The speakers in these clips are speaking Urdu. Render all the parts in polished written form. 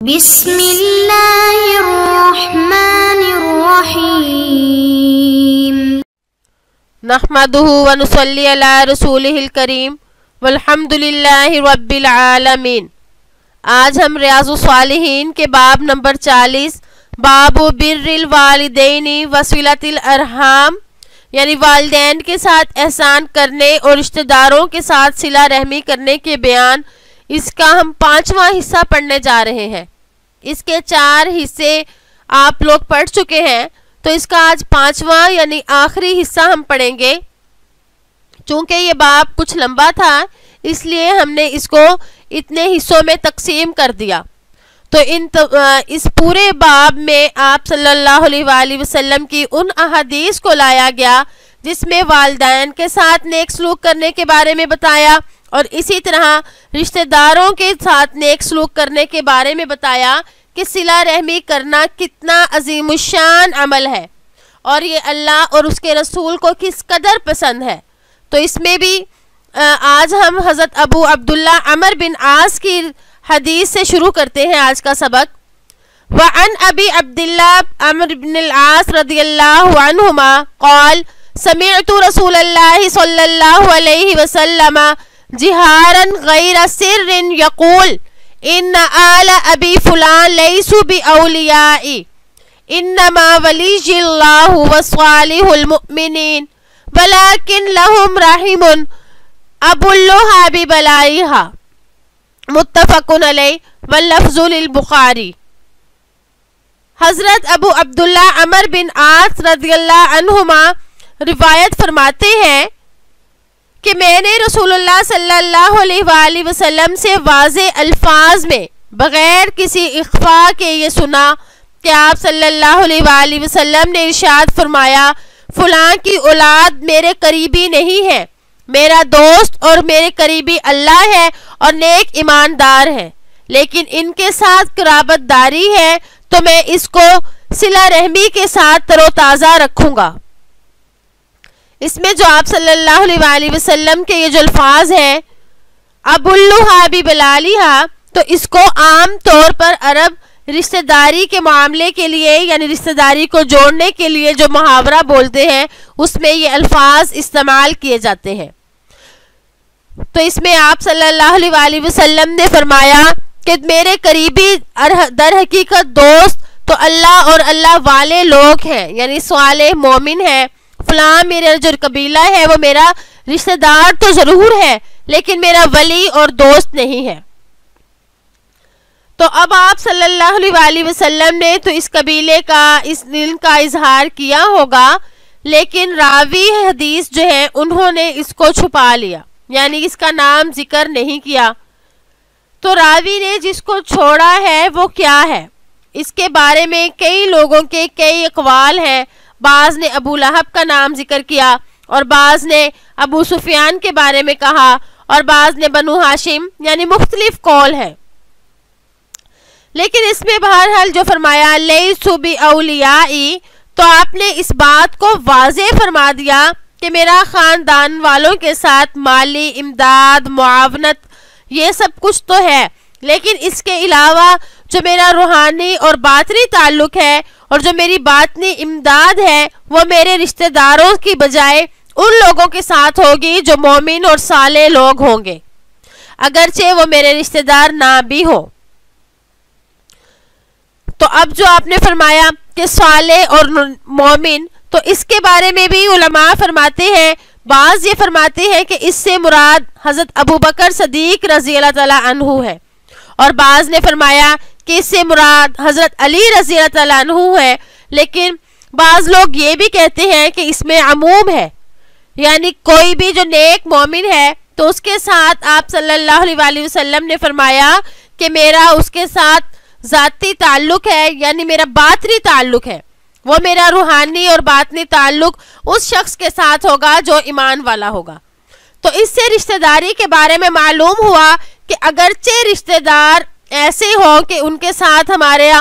بسم اللہ الرحمن الرحیم نحمدہ ونصلی علی رسولہ الکریم والحمد للہ رب العالمین۔ آج ہم ریاض الصالحین کے باب نمبر 40 باب بر الوالدین وصلۃ الارحام یعنی والدین کے ساتھ احسان کرنے اور رشتہ داروں کے ساتھ صلہ رحمی کرنے کے بیان، اس کا ہم 5واں حصہ پڑھنے جا رہے ہیں۔ اس کے 4 حصے آپ لوگ پڑھ چکے ہیں، تو اس کا آج 5واں یعنی آخری حصہ ہم پڑھیں گے۔ چونکہ یہ باب کچھ لمبا تھا اس لیے ہم نے اس کو اتنے حصوں میں تقسیم کر دیا۔ تو اس پورے باب میں آپ صلی اللہ علیہ وآلہ وسلم کی ان احادیث کو لایا گیا جس میں والدین کے ساتھ نیک سلوک کرنے کے بارے میں بتایا، اور اسی طرح رشتہ داروں کے ساتھ نیک سلوک کرنے کے بارے میں بتایا کہ صلہ رحمی کرنا کتنا عظیم الشان عمل ہے اور یہ اللہ اور اس کے رسول کو کس قدر پسند ہے۔ تو اس میں بھی آج ہم حضرت ابو عبداللہ عمر بن عاص کی حدیث سے شروع کرتے ہیں آج کا سبق۔ وعن ابی عبداللہ عمر بن العاص رضی اللہ عنہما قال سمعت رسول اللہ صلی اللہ علیہ وسلم جہارا غیر سر یقول ان آل ابی فلان لیسوا باولیائی انما ولی اللہ وصالح المؤمنین ولكن لهم رحم ابلھا ببلائها متفق علیہ واللفظ للبخاری۔ حضرت ابو عبداللہ عمر بن عاص رضی اللہ عنہما روایت فرماتے ہیں کہ میں نے رسول اللہ صلی اللہ علیہ وآلہ وسلم سے واضح الفاظ میں بغیر کسی اخفا کے یہ سنا کہ آپ صلی اللہ علیہ وآلہ وسلم نے ارشاد فرمایا فلاں کی اولاد میرے قریبی نہیں ہے، میرا دوست اور میرے قریبی اللہ ہے اور نیک ایماندار ہے، لیکن ان کے ساتھ قرابت داری ہے تو میں اس کو صلہ رحمی کے ساتھ تر و تازہ رکھوں گا۔ اس میں جو آپ صلی اللہ علیہ وآلہ وسلم کے یہ جو الفاظ ہیں ابلھا ببلائها، تو اس کو عام طور پر عرب رشتہ داری کے معاملے کے لیے یعنی رشتہ داری کو جوڑنے کے لیے جو محاورہ بولتے ہیں اس میں یہ الفاظ استعمال کیے جاتے ہیں۔ تو اس میں آپ صلی اللہ علیہ وآلہ وسلم نے فرمایا کہ میرے قریبی در حقیقت دوست تو اللہ اور اللہ والے لوگ ہیں، یعنی صالح مومن ہیں۔ فلاں میرا جو قبیلہ ہے وہ میرا رشتہ دار تو ضرور ہے لیکن میرا ولی اور دوست نہیں ہے۔ تو اب آپ صلی اللہ علیہ وآلہ وسلم نے تو اس قبیلے کا اس دل کا اظہار کیا ہوگا، لیکن راوی حدیث جو ہیں انہوں نے اس کو چھپا لیا، یعنی اس کا نام ذکر نہیں کیا۔ تو راوی نے جس کو چھوڑا ہے وہ کیا ہے، اس کے بارے میں کئی لوگوں کے کئی اقوال ہیں۔ بعض نے ابو لہب کا نام ذکر کیا اور بعض نے ابو سفیان کے بارے میں کہا اور بعض نے بنو ہاشم، یعنی مختلف قول ہے۔ لیکن اس میں بہرحال جو فرمایا لیسوا باولیائی، تو آپ نے اس بات کو واضح فرما دیا کہ میرا خاندان والوں کے ساتھ مالی امداد معاونت یہ سب کچھ تو ہے، لیکن اس کے علاوہ جو میرا روحانی اور باطنی تعلق ہے اور جو میری باطنی امداد ہے وہ میرے رشتہ داروں کی بجائے ان لوگوں کے ساتھ ہوگی جو مومن اور صالح لوگ ہوں گے، اگرچہ وہ میرے رشتہ دار نہ بھی ہوں۔ تو اب جو آپ نے فرمایا کہ صالح اور مومن، تو اس کے بارے میں بھی علماء فرماتے ہیں، بعض یہ فرماتے ہیں کہ اس سے مراد حضرت ابو بکر صدیق رضی اللہ تعالیٰ عنہ ہے، اور بعض نے فرمایا کہ اس سے مراد حضرت علی رضی اللہ تعالیٰ عنہ ہے، لیکن بعض لوگ یہ بھی کہتے ہیں کہ اس میں عموم ہے، یعنی کوئی بھی جو نیک مومن ہے تو اس کے ساتھ آپ صلی اللہ علیہ وآلہ وسلم نے فرمایا کہ میرا اس کے ساتھ ذاتی تعلق ہے، یعنی میرا باطنی تعلق ہے، وہ میرا روحانی اور باطنی تعلق اس شخص کے ساتھ ہوگا جو ایمان والا ہوگا۔ تو اس سے رشتہ داری کے بارے میں معلوم ہوا کہ اگرچہ رشتہ دار ایسے ہوں کہ ان کے ساتھ ہمارے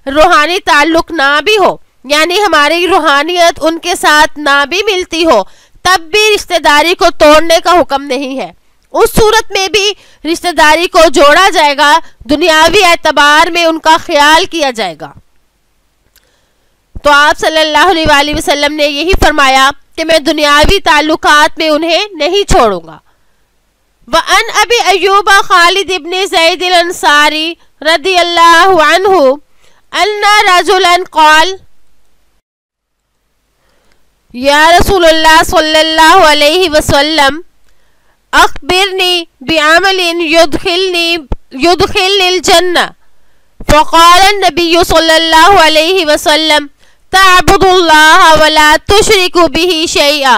روحانی تعلق نہ بھی ہو، یعنی ہماری روحانیت ان کے ساتھ نہ بھی ملتی ہو، تب بھی رشتہ داری کو توڑنے کا حکم نہیں ہے، اس صورت میں بھی رشتہ داری کو جوڑا جائے گا، دنیاوی اعتبار میں ان کا خیال کیا جائے گا۔ تو آپ صلی اللہ علیہ وآلہ وسلم نے یہی فرمایا کہ میں دنیاوی تعلقات میں انہیں نہیں چھوڑوں گا۔ وَأَنْ أَبِي أَيُّوبَ خالد ابن زید الانصاری رضی اللہ عنہ أَنَّ رَجُلًا قال یا رسول اللہ صلی اللہ علیہ وسلم اخبرنی بعمل يدخلني الجنة فقال النبي صلی اللہ علیہ وسلم تعبد اللہ ولا تشرک به شیئا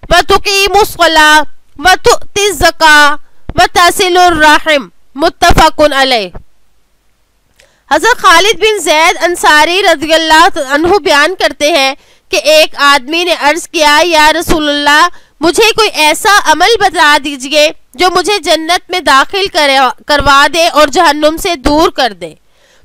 وتقیم الصلاة وتؤتی الزکاة وتصل الرحم، متفق علیہ۔ حضرت خالد بن زید انصاری رضی اللہ عنہ بیان کرتے ہیں کہ ایک آدمی نے عرض کیا یا رسول اللہ مجھے کوئی ایسا عمل بتا دیجئے جو مجھے جنت میں داخل کروا دے اور جہنم سے دور کر دے۔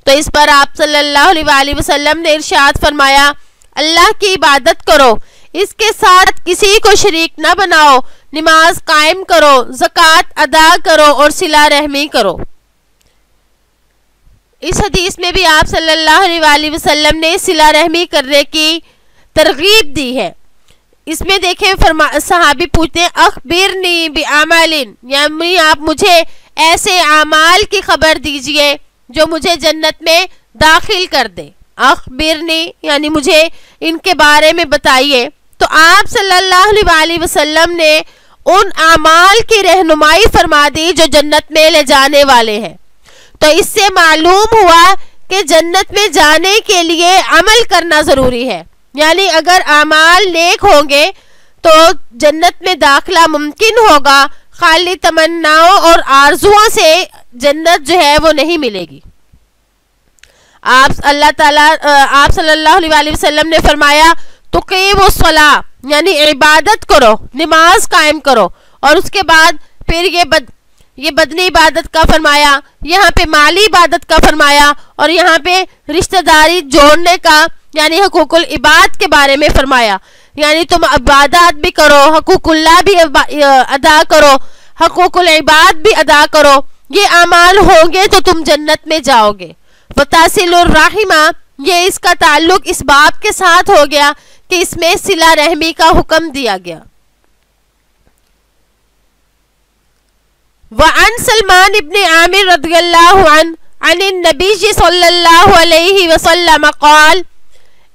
تو اس پر آپ صلی اللہ علیہ وآلہ وسلم نے ارشاد فرمایا اللہ کی عبادت کرو، اس کے ساتھ کسی کو شریک نہ بناؤ، نماز قائم کرو، زکوٰۃ ادا کرو اور صلہ رحمی کرو۔ اس حدیث میں بھی آپ صلی اللہ علیہ وآلہ وسلم نے صلہ رحمی کرنے کی ترغیب دی ہے۔ اس میں دیکھیں صحابی پوچھتے ہیں اخبرنی بعمل، یعنی آپ مجھے ایسے اعمال کی خبر دیجئے جو مجھے جنت میں داخل کر دے۔ اخبرنی یعنی مجھے ان کے بارے میں بتائیے۔ تو آپ صلی اللہ علیہ وآلہ وسلم نے ان اعمال کی رہنمائی فرما دی جو جنت میں لے جانے والے ہیں۔ تو اس سے معلوم ہوا کہ جنت میں جانے کے لیے عمل کرنا ضروری ہے، یعنی اگر اعمال نیک ہوں گے تو جنت میں داخلہ ممکن ہوگا، خالی تمناؤں اور آرزوؤں سے جنت جو ہے وہ نہیں ملے گی۔ آپ صلی اللہ علیہ وآلہ وسلم نے فرمایا تقیم الصلاۃ، یعنی عبادت کرو، نماز قائم کرو، اور اس کے بعد پھر یہ بدنی عبادت کا فرمایا، یہاں پہ مالی عبادت کا فرمایا، اور یہاں پہ رشتہ داری جوڑنے کا یعنی حقوق العباد کے بارے میں فرمایا، یعنی تم عبادات بھی کرو، حقوق اللہ بھی ادا کرو، حقوق العباد بھی ادا کرو، یہ اعمال ہوں گے تو تم جنت میں جاؤ گے۔ وتصل الرحمہ، یہ اس کا تعلق اس باب کے ساتھ ہو گیا کہ اس میں صلہ رحمی کا حکم دیا گیا۔ وعن سلمان ابن عامر رضی اللہ عنہ عن النبی صلی اللہ علیہ وسلم قال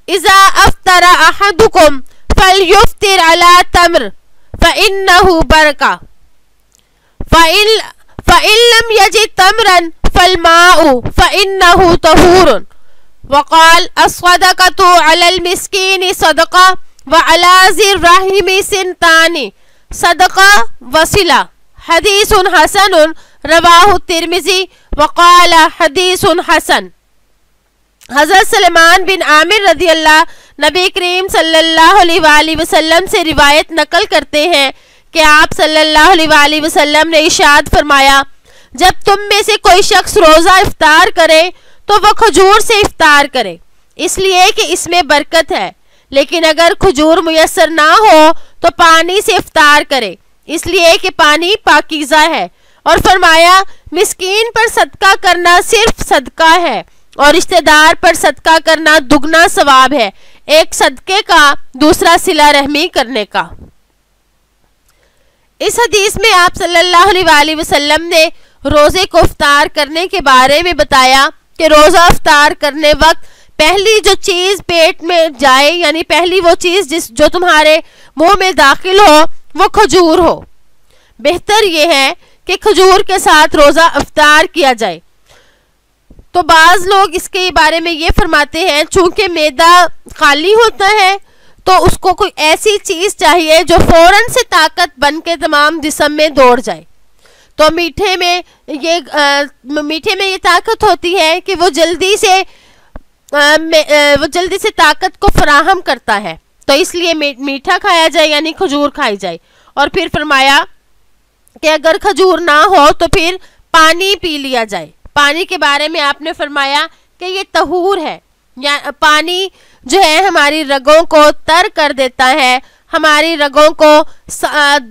اذا افطر احدکم فلیفطر علی تمر فإنه برکہ فإن لم یجد تمرا فالماء فإنه طہور۔ وقال الصدقة على المسكين صدقة وعلى ذي الرحم سنتان صدقة وصلة، حدیث حسن رواہ الترمذی وقال حدیث حسن۔ حضرت سلمان بن عامر رضی اللہ نبی کریم صلی اللہ علیہ وآلہ وسلم سے روایت نقل کرتے ہیں کہ آپ صلی اللہ علیہ وآلہ وسلم نے ارشاد فرمایا جب تم میں سے کوئی شخص روزہ افطار کرے تو وہ کھجور سے افطار کرے، اس لیے کہ اس میں برکت ہے، لیکن اگر کھجور میسر نہ ہو تو پانی سے افطار کرے، اس لیے کہ پانی پاکیزہ ہے، اور فرمایا مسکین پر صدقہ کرنا صرف صدقہ ہے اور رشتہ دار پر صدقہ کرنا دگنا ثواب ہے، ایک صدقے کا دوسرا صلہ رحمی کرنے کا۔ اس حدیث میں آپ صلی اللہ علیہ وآلہ وسلم نے روزے کو افطار کرنے کے بارے میں بتایا کہ روزہ افطار کرنے وقت پہلی جو چیز پیٹ میں جائے، یعنی پہلی وہ چیز جو تمہارے منہ میں داخل ہو وہ کھجور ہو۔ بہتر یہ ہے کہ کھجور کے ساتھ روزہ افطار کیا جائے۔ تو بعض لوگ اس کے بارے میں یہ فرماتے ہیں چونکہ معدہ خالی ہوتا ہے تو اس کو کوئی ایسی چیز چاہیے جو فوراً سے طاقت بن کے تمام جسم میں دوڑ جائے۔ تو میٹھے میں یہ طاقت ہوتی ہے کہ وہ جلدی سے طاقت کو فراہم کرتا ہے، تو اس لیے میٹھا کھایا جائے یعنی کھجور کھائی جائے۔ اور پھر فرمایا کہ اگر کھجور نہ ہو تو پھر پانی پی لیا جائے۔ پانی کے بارے میں آپ نے فرمایا کہ یہ طہور ہے، پانی جو ہے ہماری رگوں کو تر کر دیتا ہے، ہماری رگوں کو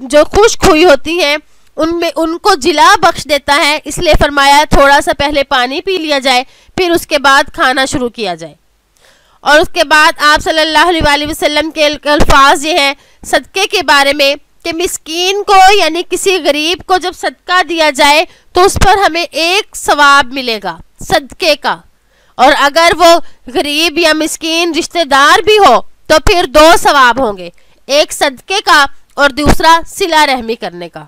جو خشک ہوئی ہوتی ہیں ان کو جلا بخش دیتا ہے، اس لیے فرمایا تھوڑا سا پہلے پانی پی لیا جائے، پھر اس کے بعد کھانا شروع کیا جائے۔ اور اس کے بعد آپ صلی اللہ علیہ وآلہ وسلم کے الفاظ یہ ہیں صدقے کے بارے میں کہ مسکین کو یعنی کسی غریب کو جب صدقہ دیا جائے تو اس پر ہمیں ایک ثواب ملے گا صدقے کا، اور اگر وہ غریب یا مسکین رشتہ دار بھی ہو تو پھر 2 ثواب ہوں گے، ایک صدقے کا اور دوسرا صلہ رحمی کرنے کا۔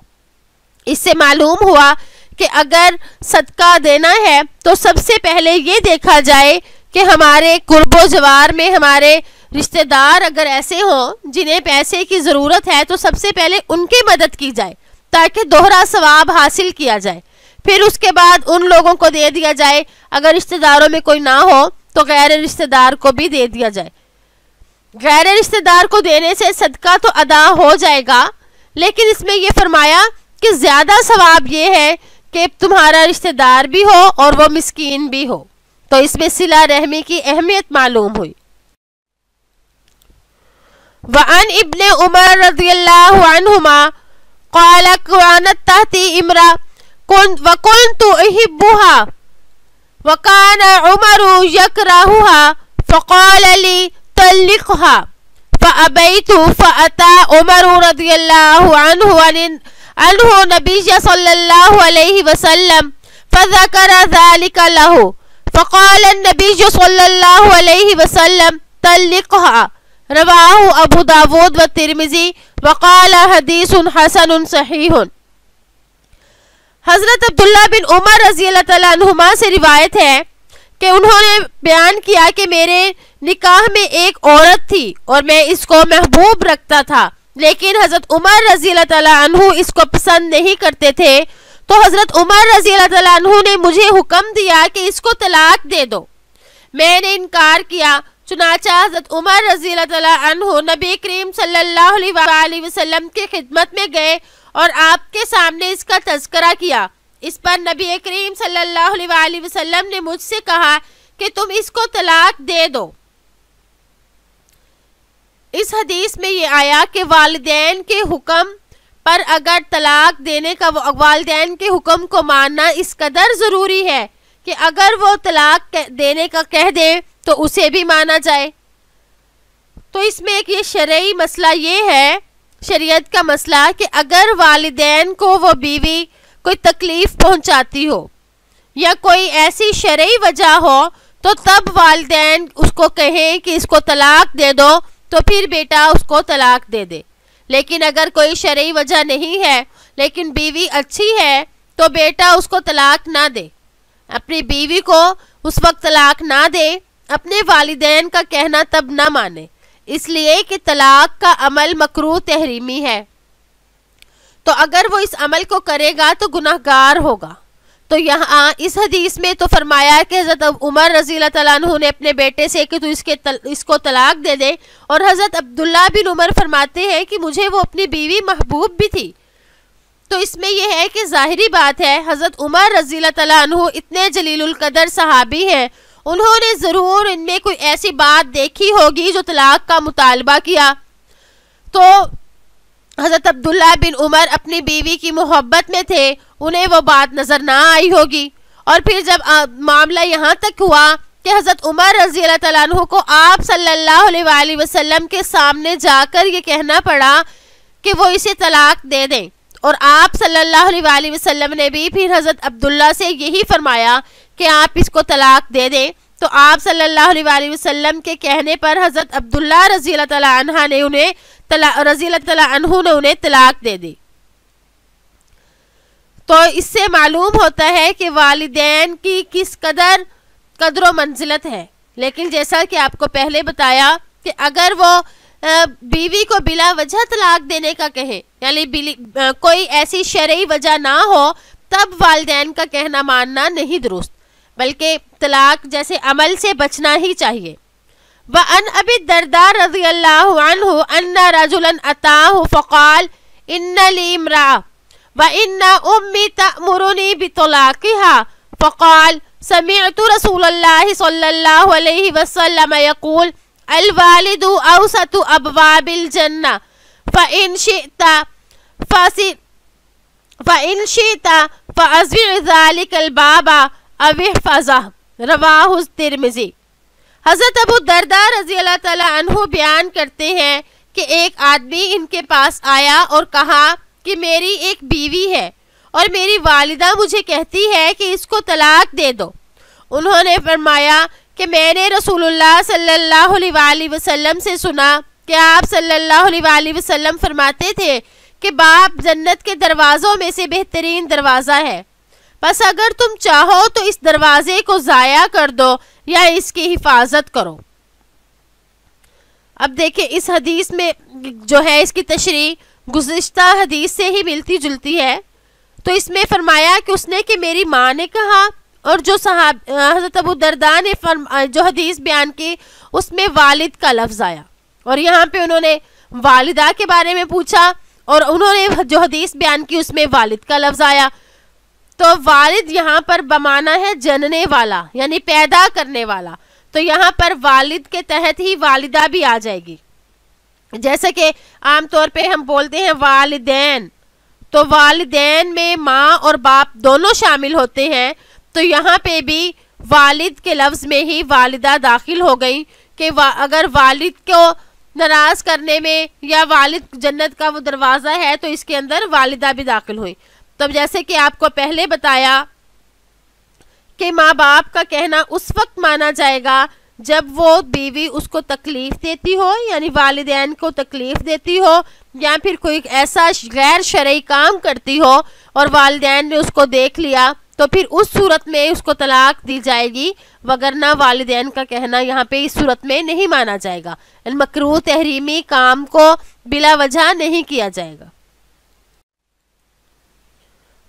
اس سے معلوم ہوا کہ اگر صدقہ دینا ہے تو سب سے پہلے یہ دیکھا جائے کہ ہمارے قرب و جوار میں ہمارے رشتہ دار اگر ایسے ہوں جنہیں پیسے کی ضرورت ہے تو سب سے پہلے ان کی مدد کی جائے تاکہ دوہرا ثواب حاصل کیا جائے، پھر اس کے بعد ان لوگوں کو دے دیا جائے، اگر رشتہ داروں میں کوئی نہ ہو تو غیر رشتہ دار کو بھی دے دیا جائے۔ غیر رشتہ دار کو دینے سے صدقہ تو ادا ہو جائے گا، لیکن اس میں یہ فرمایا کہ زیادہ ثواب یہ ہے کہ تمہارا رشتہ دار بھی ہو اور وہ مسکین بھی ہو، تو اس میں صلہ رحمی کی اہمیت معلوم ہوئی۔ وعن ابن عمر رضی اللہ عنہما قال كانت تحتي امرأة وكنت احبها وكان عمر يكرهها فقال لي طلقها فأبيت فأتى عمر رضي الله عنه نبي صلى الله عليه وسلم فذكر ذلك له فقال النبي صلى الله عليه وسلم طلقها رواہ ابو داود و ترمذی وقال حدیث حسن صحیح۔ حضرت عبداللہ بن عمر رضی اللہ تعالیٰ عنہما سے روایت ہے کہ انہوں نے بیان کیا کہ میرے نکاح میں ایک عورت تھی اور میں اس کو محبوب رکھتا تھا، لیکن حضرت عمر رضی اللہ تعالیٰ عنہ اس کو پسند نہیں کرتے تھے، تو حضرت عمر رضی اللہ تعالیٰ عنہ نے مجھے حکم دیا کہ اس کو طلاق دے دو۔ میں نے انکار کیا، چنانچہ حضرت عمر رضی اللہ تعالیٰ عنہ نبی کریم صلی اللہ علیہ وآلہ وسلم کی خدمت میں گئے اور آپ کے سامنے اس کا تذکرہ کیا۔ اس پر نبی کریم صلی اللہ علیہ وآلہ وسلم نے مجھ سے کہا کہ تم اس کو طلاق دے دو۔ اس حدیث میں یہ آیا کہ والدین کے حکم پر اگر طلاق دینے کا والدین کے حکم کو ماننا اس قدر ضروری ہے کہ اگر وہ طلاق دینے کا کہہ دیں تو اسے بھی مانا جائے۔ تو اس میں ایک یہ شرعی مسئلہ یہ ہے، شریعت کا مسئلہ، کہ اگر والدین کو وہ بیوی کوئی تکلیف پہنچاتی ہو یا کوئی ایسی شرعی وجہ ہو تو تب والدین اس کو کہیں کہ اس کو طلاق دے دو تو پھر بیٹا اس کو طلاق دے دے۔ لیکن اگر کوئی شرعی وجہ نہیں ہے لیکن بیوی اچھی ہے تو بیٹا اس کو طلاق نہ دے، اپنی بیوی کو اس وقت طلاق نہ دے، اپنے والدین کا کہنا تب نہ مانے، اس لیے کہ طلاق کا عمل مکروہ تحریمی ہے، تو اگر وہ اس عمل کو کرے گا تو گناہگار ہوگا۔ تو یہاں اس حدیث میں تو فرمایا کہ حضرت عمر رضی اللہ تعالیٰ عنہ نے اپنے بیٹے سے کہ تو اس کو طلاق دے دے، اور حضرت عبداللہ بن عمر فرماتے ہیں کہ مجھے وہ اپنی بیوی محبوب بھی تھی۔ تو اس میں یہ ہے کہ ظاہری بات ہے حضرت عمر رضی اللہ تعالیٰ عنہ اتنے جلیل القدر صحابی ہیں، انہوں نے ضرور ان میں کوئی ایسی بات دیکھی ہوگی جو طلاق کا مطالبہ کیا، تو حضرت عبداللہ بن عمر اپنی بیوی کی محبت میں تھے، انہیں وہ بات نظر نہ آئی ہوگی، اور پھر جب معاملہ یہاں تک ہوا کہ حضرت عمر رضی اللہ تعالیٰ عنہ کو آپ صلی اللہ علیہ وآلہ وسلم کے سامنے جا کر یہ کہنا پڑا کہ وہ اسے طلاق دے دیں، اور آپ صلی اللہ علیہ وآلہ وسلم نے بھی پھر حضرت عبداللہ سے یہی فرمایا کہ آپ اس کو طلاق دے دیں، تو آپ صلی اللہ علیہ وآلہ وسلم کے کہنے پر حضرت عبداللہ رضی اللہ تعالیٰ عنہ نے انہیں طلاق دے دی۔ تو اس سے معلوم ہوتا ہے کہ والدین کی کس قدر و منزلت ہے، لیکن جیسا کہ آپ کو پہلے بتایا کہ اگر وہ بیوی کو بلا وجہ طلاق دینے کا کہے، یعنی کوئی ایسی شرعی وجہ نہ ہو، تب والدین کا کہنا ماننا نہیں درست، بلکہ طلاق جیسے عمل سے بچنا ہی چاہیے۔ وَأَنْ أَبِي الدَّرْدَاءِ رضی اللہ عنہ أَنَّ رَجُلًا أَتَاهُ فَقَالَ إِنَّ لِي امْرَأَةً وَإِنَّ أُمِّي تَأْمُرُنِي بِطَلَاقِهَا فَقَالَ سَمِعْتُ رَسُولَ اللَّهِ صَلَّى اللَّهُ عَلَيْهِ وَسَلَّمَ يَقُولُ الْوَالِدُ أَوْسَطُ أَبْوَابِ الْجَنَّةِ فَإِنْ شِئْتَ فَإِنْ شِئْتَ فَأَزْوِعْ ذَلِكَ الْبَابَ أَوِ احْفَظْهُ رواہ ترمذی۔ حضرت ابو درداء رضی اللہ تعالی عنہ بیان کرتے ہیں کہ ایک آدمی ان کے پاس آیا اور کہا کہ میری ایک بیوی ہے اور میری والدہ مجھے کہتی ہے کہ اس کو طلاق دے دو۔ انہوں نے فرمایا کہ میں نے رسول اللہ صلی اللہ علیہ وآلہ وسلم سے سنا کہ آپ صلی اللہ علیہ وآلہ وسلم فرماتے تھے کہ باپ جنت کے دروازوں میں سے بہترین دروازہ ہے، بس اگر تم چاہو تو اس دروازے کو ضائع کر دو یا اس کی حفاظت کرو۔ اب دیکھیں اس حدیث میں جو ہے اس کی تشریح گزشتہ حدیث سے ہی ملتی جلتی ہے۔ تو اس میں فرمایا کہ اس نے کہ میری ماں نے کہا، اور جو حضرت ابو درداء نے جو حدیث بیان کی اس میں والد کا لفظ آیا، اور یہاں پہ انہوں نے والدہ کے بارے میں پوچھا اور انہوں نے جو حدیث بیان کی اس میں والد کا لفظ آیا۔ تو والد یہاں پر بمانا ہے جننے والا، یعنی پیدا کرنے والا، تو یہاں پر والد کے تحت ہی والدہ بھی آ جائے گی۔ جیسا کہ عام طور پہ ہم بولتے ہیں والدین، تو والدین میں ماں اور باپ دونوں شامل ہوتے ہیں، تو یہاں پہ بھی والد کے لفظ میں ہی والدہ داخل ہو گئی کہ اگر والد کو ناراض کرنے میں یا والد جنت کا وہ دروازہ ہے تو اس کے اندر والدہ بھی داخل ہوئی۔ تب جیسے کہ آپ کو پہلے بتایا کہ ماں باپ کا کہنا اس وقت مانا جائے گا جب وہ بیوی اس کو تکلیف دیتی ہو، یعنی والدین کو تکلیف دیتی ہو، یا پھر کوئی ایسا غیر شرعی کام کرتی ہو اور والدین نے اس کو دیکھ لیا تو پھر اس صورت میں اس کو طلاق دی جائے گی، وگرنہ والدین کا کہنا یہاں پہ اس صورت میں نہیں مانا جائے گا۔ مکروہ تحریمی کام کو بلا وجہ نہیں کیا جائے گا۔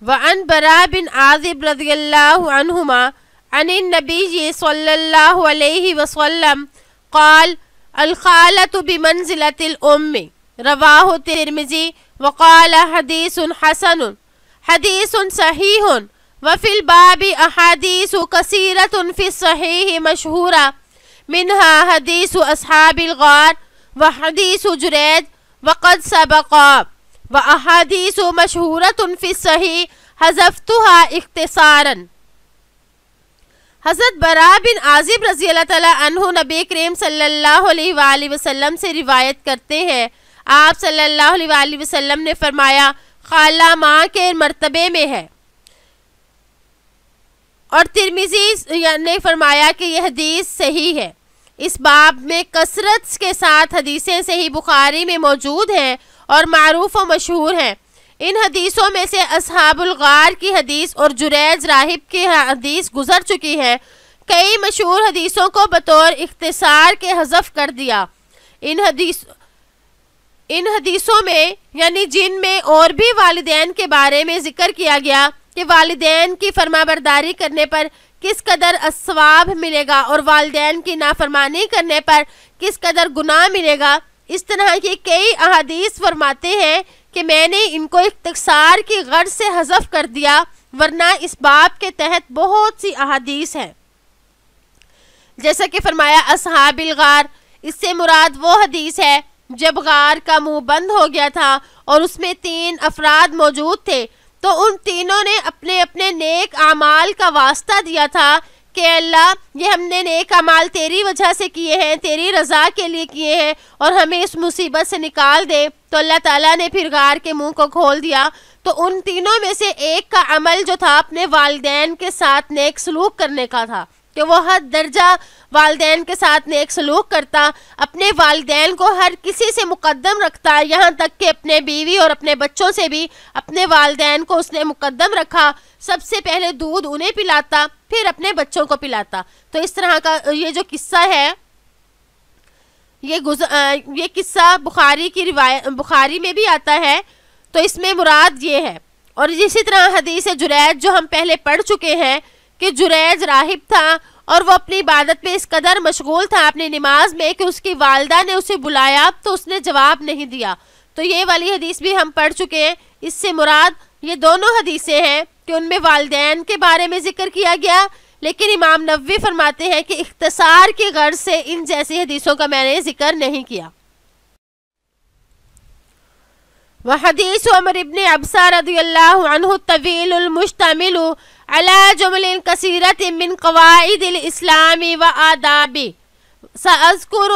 وعن براء بن عازب رضی اللہ عنہما عن النبی صلی اللہ علیہ وسلم قال الخالۃ بمنزلۃ الام رواہ ترمذی وقال حدیث حسن حدیث صحیح وفی الباب احادیث کثیرۃ فی الصحیح مشہورہ منها حدیث اصحاب الغار وحدیث جریج وقد سبقا واحادیث مشہورۃ فی الصحیح حذفتها اختصارا۔ حضرت براء بن عازب رضی اللہ تعالیٰ عنہ نبی کریم صلی اللہ علیہ وآلہ وسلم سے روایت کرتے ہیں، آپ صلی اللہ علیہ وآلہ وسلم نے فرمایا خالہ ماں کے مرتبے میں ہے، اور ترمذی نے فرمایا کہ یہ حدیث صحیح ہے۔ اس باب میں کثرت کے ساتھ حدیثیں صحیح بخاری میں موجود ہیں اور معروف و مشہور ہیں۔ ان حدیثوں میں سے اصحاب الغار کی حدیث اور جریج راہب کی حدیث گزر چکی ہے۔ کئی مشہور حدیثوں کو بطور اختصار کے حذف کر دیا۔ ان حدیثوں میں یعنی جن میں اور بھی والدین کے بارے میں ذکر کیا گیا کہ والدین کی فرمانبرداری کرنے پر کس قدر ثواب ملے گا اور والدین کی نافرمانی کرنے پر کس قدر گناہ ملے گا، اس طرح کی کئی احادیث فرماتے ہیں کہ میں نے ان کو اختصار کی غرض سے حذف کر دیا، ورنہ اس باب کے تحت بہت سی احادیث ہیں۔ جیسا کہ فرمایا اصحاب الغار، اس سے مراد وہ حدیث ہے جب غار کا منہ بند ہو گیا تھا اور اس میں 3 افراد موجود تھے، تو ان تینوں نے اپنے اپنے نیک اعمال کا واسطہ دیا تھا کہ اللہ یہ ہم نے نیک اعمال تیری وجہ سے کیے ہیں، تیری رضا کے لیے کیے ہیں، اور ہمیں اس مصیبت سے نکال دے۔ تو اللہ تعالیٰ نے پھر غار کے منہ کو کھول دیا۔ تو ان تینوں میں سے ایک کا عمل جو تھا اپنے والدین کے ساتھ نیک سلوک کرنے کا تھا، کہ وہ حد درجہ والدین کے ساتھ نیک سلوک کرتا، اپنے والدین کو ہر کسی سے مقدم رکھتا، یہاں تک کہ اپنے بیوی اور اپنے بچوں سے بھی اپنے والدین کو اس نے مقدم رکھا۔ سب سے پہلے دودھ انہیں پلاتا، پھر اپنے بچوں کو پلاتا۔ تو اس طرح کا یہ جو قصہ ہے، یہ قصہ بخاری میں بھی آتا ہے، تو اس میں مراد یہ ہے۔ اور اسی طرح حدیث جریج جو ہم پہلے پڑھ چکے ہیں کہ جریج راہب تھا اور وہ اپنی عبادت میں اس قدر مشغول تھا اپنی نماز میں کہ اس کی والدہ نے اسے بلایا تو اس نے جواب نہیں دیا۔ تو یہ والی حدیث بھی ہم پڑھ چکے ہیں۔ اس سے مراد یہ دونوں حدیثیں ہیں کہ ان میں والدین کے بارے میں ذکر کیا گیا، لیکن امام نووی فرماتے ہیں کہ اختصار کی غرض سے ان جیسی حدیثوں کا میں نے ذکر نہیں کیا۔ وحدیث عمر ابن عبسہ رضی اللہ عنہ الطویل المشتمل على جمل كثيرة من قواعد الإسلام وآدابه سأذكر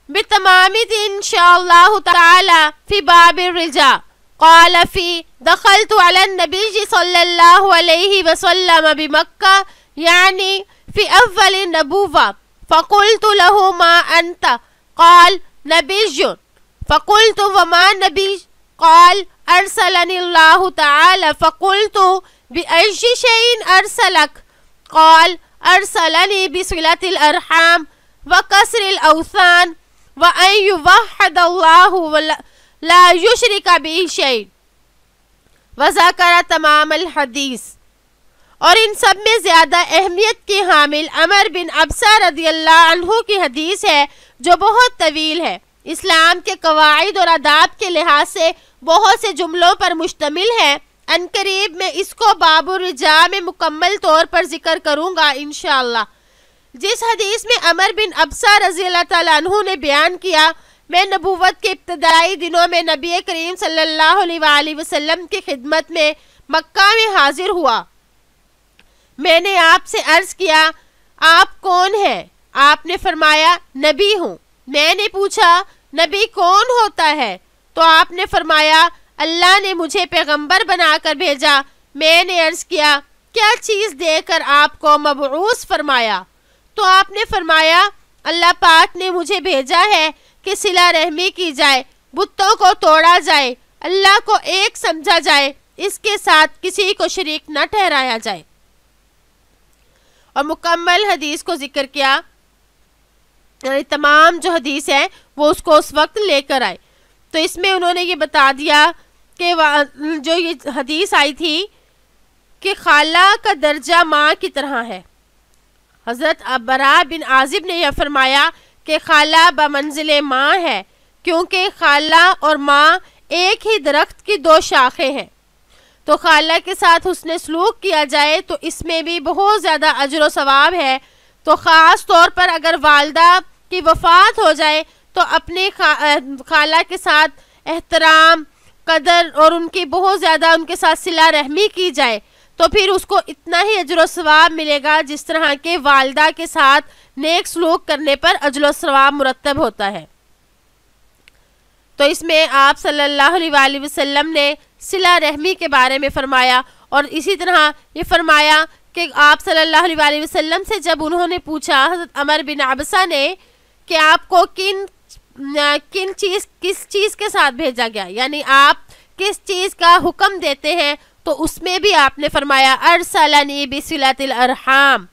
بتمام إن شاء الله تعالى في باب الرجاء. قال في دخلت على النبي صلى الله عليه وسلم بمكة يعني في أول النبوة فقلت له ما أنت؟ قال نبي. فقلت وما نبي؟ قال أرسلني الله تعالى. فقلت بأي شيء أرسلك؟ قال أرسلني بصلة الأرحام وكسر الأوثان وأن يوحد الله ولا يشرك به شيء وذكر تمام الحدیث. اور ان سب میں زیادہ اہمیت کی حامل عمر بن عبسہ رضی اللہ عنہ کی حدیث ہے جو بہت طویل ہے. اسلام کے قواعد اور آداب کے لحاظ سے بہت سے جملوں پر مشتمل ہے. عنقریب میں اس کو باب الرجاء میں مکمل طور پر ذکر کروں گا انشاءاللہ. جس حدیث میں عمر بن عبسہ رضی اللہ تعالیٰ عنہ نے بیان کیا میں نبوت کے ابتدائی دنوں میں نبی کریم صلی اللہ علیہ وآلہ وسلم کی خدمت میں مکہ میں حاضر ہوا. میں نے آپ سے عرض کیا آپ کون ہیں؟ آپ نے فرمایا نبی ہوں. میں نے پوچھا نبی کون ہوتا ہے؟ تو آپ نے فرمایا اللہ نے مجھے پیغمبر بنا کر بھیجا. میں نے عرض کیا کیا چیز دے کر آپ کو مبعوث فرمایا؟ تو آپ نے فرمایا اللہ پاک نے مجھے بھیجا ہے کہ صلہ رحمی کی جائے، بتوں کو توڑا جائے، اللہ کو ایک سمجھا جائے، اس کے ساتھ کسی کو شریک نہ ٹھہرایا جائے. اور مکمل حدیث کو ذکر کیا، یعنی تمام جو حدیث ہے وہ اس کو اس وقت لے کر آئے. تو اس میں انہوں نے یہ بتا دیا کہ جو یہ حدیث آئی تھی کہ خالہ کا درجہ ماں کی طرح ہے. حضرت برا بن عازب نے یہ فرمایا کہ خالہ بمنزل ماں ہے کیونکہ خالہ اور ماں ایک ہی درخت کی دو شاخیں ہیں. تو خالہ کے ساتھ حسن سلوک کیا جائے تو اس میں بھی بہت زیادہ اجر و ثواب ہے. تو خاص طور پر اگر والدہ کی وفات ہو جائے تو اپنے خالہ کے ساتھ احترام قدر اور ان کی بہت زیادہ ان کے ساتھ صلہ رحمی کی جائے تو پھر اس کو اتنا ہی اجر و ثواب ملے گا جس طرح کے والدہ کے ساتھ نیک سلوک کرنے پر اجر و ثواب مرتب ہوتا ہے. تو اس میں آپ صلی اللہ علیہ وآلہ وسلم نے صلہ رحمی کے بارے میں فرمایا اور اسی طرح یہ فرمایا کہ آپ صلی اللہ علیہ وآلہ وسلم سے جب انہوں نے پوچھا حضرت عمر بن عبسہ نے کہ آپ کو کس چیز کے ساتھ بھیجا گیا، یعنی آپ کس چیز کا حکم دیتے ہیں، تو اس میں بھی آپ نے فرمایا ارسلنی بصلۃ الارحام.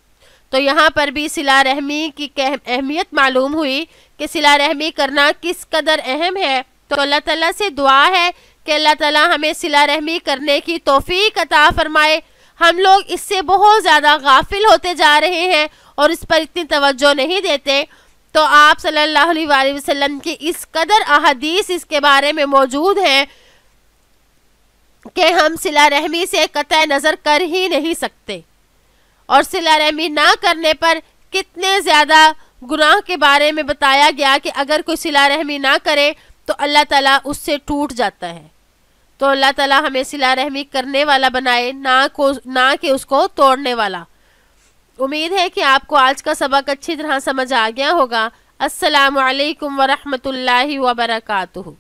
تو یہاں پر بھی صلہ رحمی کی اہمیت معلوم ہوئی کہ صلہ رحمی کرنا کس قدر اہم ہے. تو اللہ تعالیٰ سے دعا ہے کہ اللہ تعالیٰ ہمیں صلہ رحمی کرنے کی توفیق عطا فرمائے. ہم لوگ اس سے بہت زیادہ غافل ہوتے جا رہے ہیں اور اس پر اتنی توجہ نہیں دیتے. تو آپ صلی اللہ علیہ وآلہ وسلم کی اس قدر احادیث اس کے بارے میں موجود ہیں کہ ہم صلہ رحمی سے قطع نظر کر ہی نہیں سکتے. اور صلہ رحمی نہ کرنے پر کتنے زیادہ گناہ کے بارے میں بتایا گیا کہ اگر کوئی صلہ رحمی نہ کرے تو اللہ تعالیٰ اس سے ٹوٹ جاتا ہے. تو اللہ تعالیٰ ہمیں صلہ رحمی کرنے والا بنائے نہ کہ اس کو توڑنے والا. امید ہے کہ آپ کو آج کا سبق اچھی طرح سمجھ آ گیا ہوگا. السلام علیکم ورحمۃ اللہ وبرکاتہ.